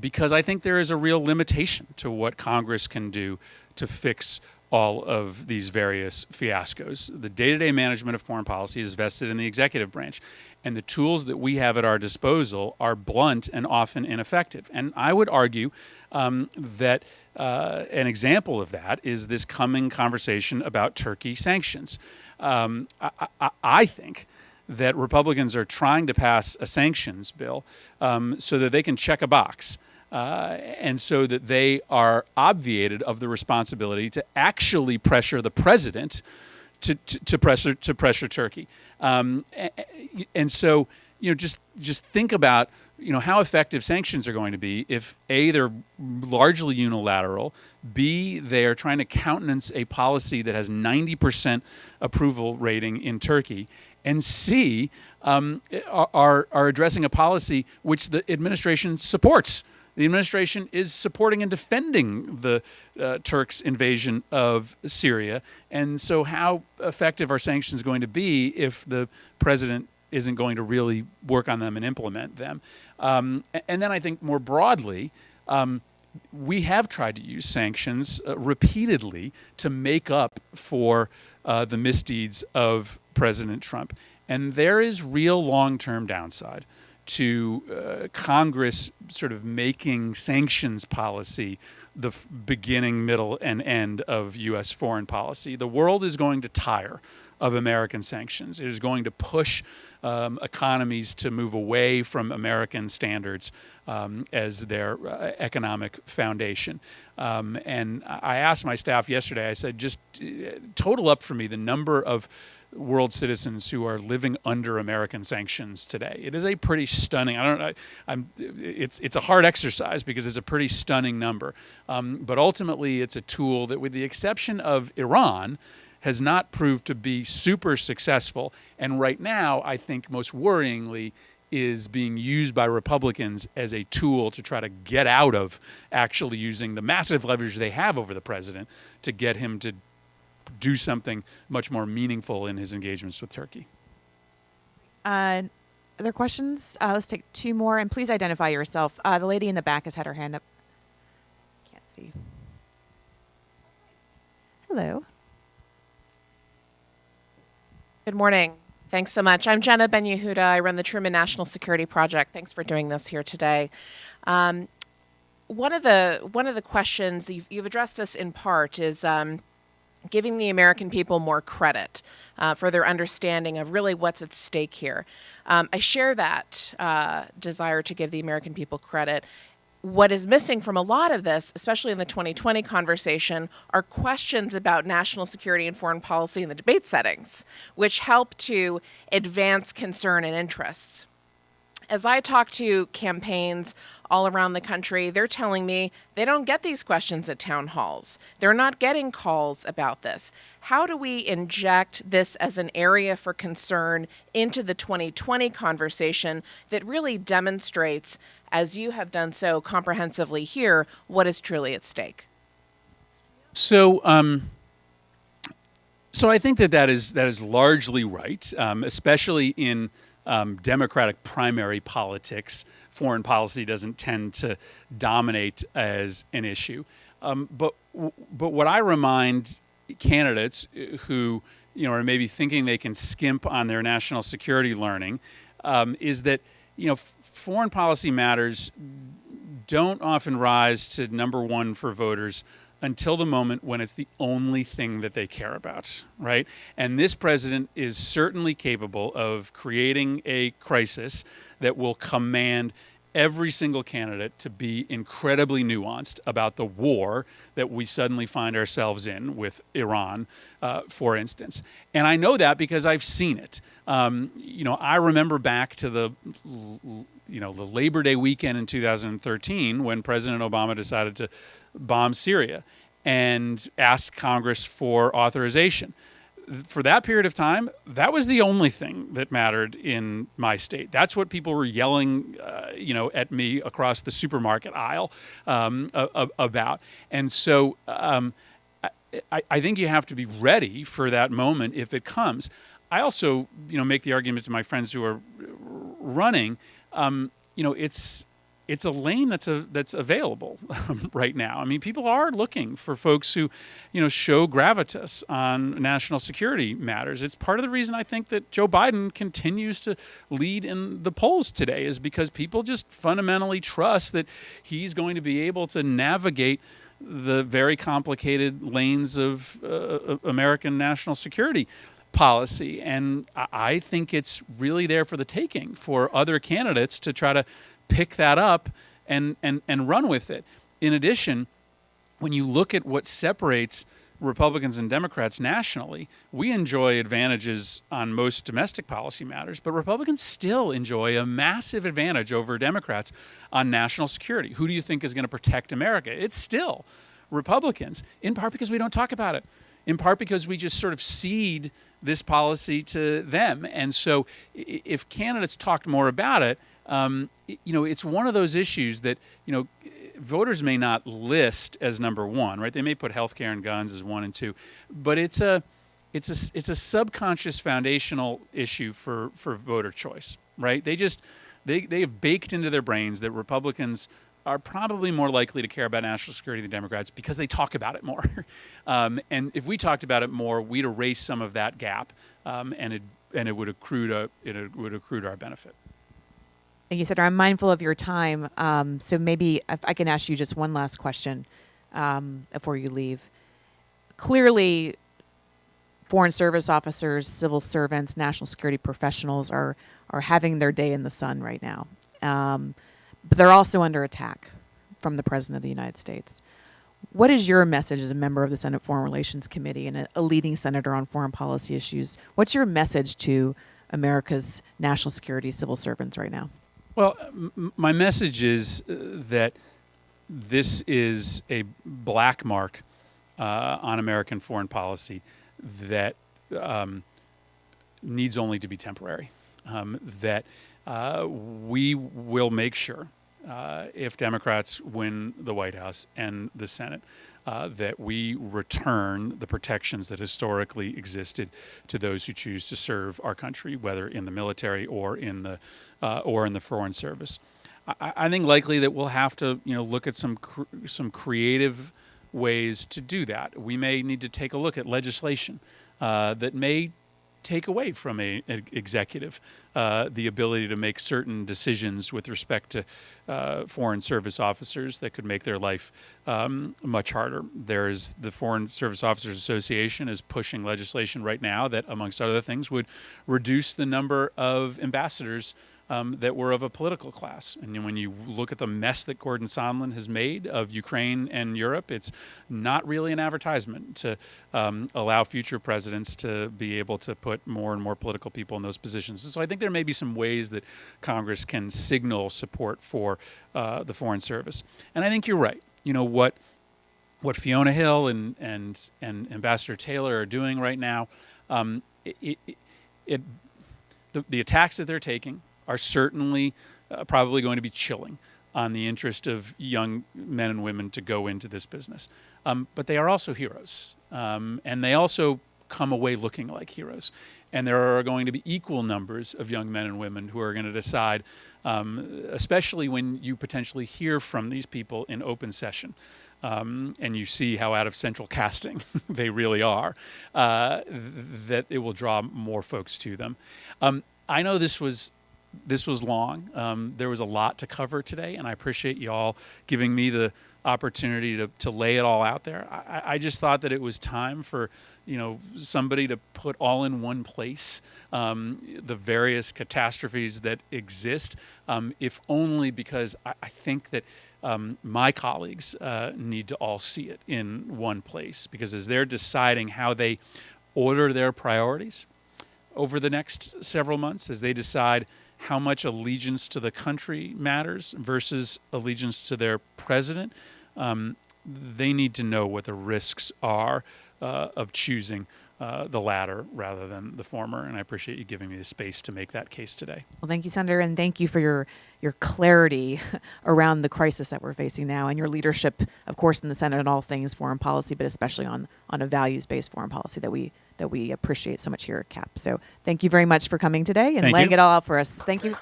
because I think there is a real limitation to what Congress can do to fix all of these various fiascos. The day-to-day management of foreign policy is vested in the executive branch, and the tools that we have at our disposal are blunt and often ineffective. And I would argue that an example of that is this coming conversation about Turkey sanctions. I think that Republicans are trying to pass a sanctions bill so that they can check a box. And so that they are obviated of the responsibility to actually pressure the president to pressure Turkey. And so just think about how effective sanctions are going to be if A, they're largely unilateral, B, they are trying to countenance a policy that has 90% approval rating in Turkey, and C, are addressing a policy which the administration supports. The administration is supporting and defending the Turks' invasion of Syria. And so how effective are sanctions going to be if the president isn't going to really work on them and implement them? And then I think more broadly, we have tried to use sanctions repeatedly to make up for the misdeeds of President Trump. And there is real long-term downside to Congress sort of making sanctions policy the beginning, middle, and end of U.S. foreign policy. The world is going to tire of American sanctions. It is going to push economies to move away from American standards as their economic foundation. And I asked my staff yesterday, I said, just total up for me the number of world citizens who are living under American sanctions today. It is a pretty stunning, it's a hard exercise because it's a pretty stunning number. But ultimately, it's a tool that, with the exception of Iran, has not proved to be super successful. And right now, I think most worryingly, is being used by Republicans as a tool to try to get out of actually using the massive leverage they have over the president to get him to do something much more meaningful in his engagements with Turkey. Other questions? Let's take two more, and please identify yourself. The lady in the back has had her hand up. Can't see. Hello. Good morning. Thanks so much. I'm Jenna Ben Yehuda. I run the Truman National Security Project. Thanks for doing this here today. One of the questions you've addressed us in part is giving the American people more credit for their understanding of really what's at stake here. I share that desire to give the American people credit. What is missing from a lot of this, especially in the 2020 conversation, are questions about national security and foreign policy in the debate settings, which help to advance concern and interests. As I talk to campaigns all around the country, they're telling me they don't get these questions at town halls. They're not getting calls about this. How do we inject this as an area for concern into the 2020 conversation that really demonstrates, as you have done so comprehensively here, what is truly at stake? So I think that is largely right, especially in Democratic primary politics. Foreign policy doesn't tend to dominate as an issue. But what I remind candidates who are maybe thinking they can skimp on their national security learning is that foreign policy matters don't often rise to number one for voters until the moment when it's the only thing that they care about, right? And this president is certainly capable of creating a crisis that will command every single candidate to be incredibly nuanced about the war that we suddenly find ourselves in with Iran, for instance. And I know that because I've seen it. I remember back to the Labor Day weekend in 2013 when President Obama decided to bomb Syria and asked Congress for authorization. For that period of time, that was the only thing that mattered in my state. That's what people were yelling, at me across the supermarket aisle about. And so I think you have to be ready for that moment if it comes. I also, make the argument to my friends who are running. It's a lane that's available right now. I mean, people are looking for folks who, show gravitas on national security matters. It's part of the reason I think that Joe Biden continues to lead in the polls today is because people just fundamentally trust that he's going to be able to navigate the very complicated lanes of American national security policy. And I think it's really there for the taking for other candidates to try to pick that up and run with it. In addition, when you look at what separates Republicans and Democrats nationally, we enjoy advantages on most domestic policy matters, but Republicans still enjoy a massive advantage over Democrats on national security. Who do you think is going to protect America? It's still Republicans, in part because we don't talk about it, in part because we just sort of cede this policy to them. And so if candidates talked more about it, it's one of those issues that, voters may not list as number one, right? They may put healthcare and guns as 1 and 2, but it's a subconscious foundational issue for voter choice, right? They have baked into their brains that Republicans are probably more likely to care about national security than Democrats because they talk about it more. And if we talked about it more, we'd erase some of that gap, and it would accrue to our benefit. Thank you, Senator. I'm mindful of your time, so maybe if I can ask you just one last question. before you leave. Clearly, foreign service officers, civil servants, national security professionals are having their day in the sun right now. But they're also under attack from the President of the United States. What is your message as a member of the Senate Foreign Relations Committee and a leading senator on foreign policy issues? What's your message to America's national security civil servants right now? Well, my message is that this is a black mark on American foreign policy that needs only to be temporary. That we will make sure, if Democrats win the White House and the Senate, that we return the protections that historically existed to those who choose to serve our country, whether in the military or in the foreign service. I think likely that we'll have to, look at some creative ways to do that. We may need to take a look at legislation that may take away from an executive the ability to make certain decisions with respect to foreign service officers that could make their life much harder. There's the Foreign Service Officers Association is pushing legislation right now that, amongst other things, would reduce the number of ambassadors that were of a political class. And when you look at the mess that Gordon Sondland has made of Ukraine and Europe, it's not really an advertisement to allow future presidents to be able to put more and more political people in those positions. And so I think there may be some ways that Congress can signal support for the Foreign Service. And I think you're right. What Fiona Hill and Ambassador Taylor are doing right now, the attacks that they're taking are certainly probably going to be chilling on the interest of young men and women to go into this business. But they are also heroes. And they also come away looking like heroes. And there are going to be equal numbers of young men and women who are going to decide, especially when you potentially hear from these people in open session, and you see how out of central casting they really are, that it will draw more folks to them. I know this was long. There was a lot to cover today, and I appreciate you all giving me the opportunity to lay it all out there. I just thought that it was time for somebody to put all in one place the various catastrophes that exist, if only because I think that my colleagues need to all see it in one place, because as they're deciding how they order their priorities over the next several months, as they decide how much allegiance to the country matters versus allegiance to their president, they need to know what the risks are of choosing the latter rather than the former. And I appreciate you giving me the space to make that case today. Well, thank you, Senator, and thank you for your clarity around the crisis that we're facing now, and your leadership, of course, in the Senate on all things foreign policy, but especially on a values-based foreign policy that we appreciate so much here at CAP. So thank you very much for coming today and laying it all out for us. Thank you.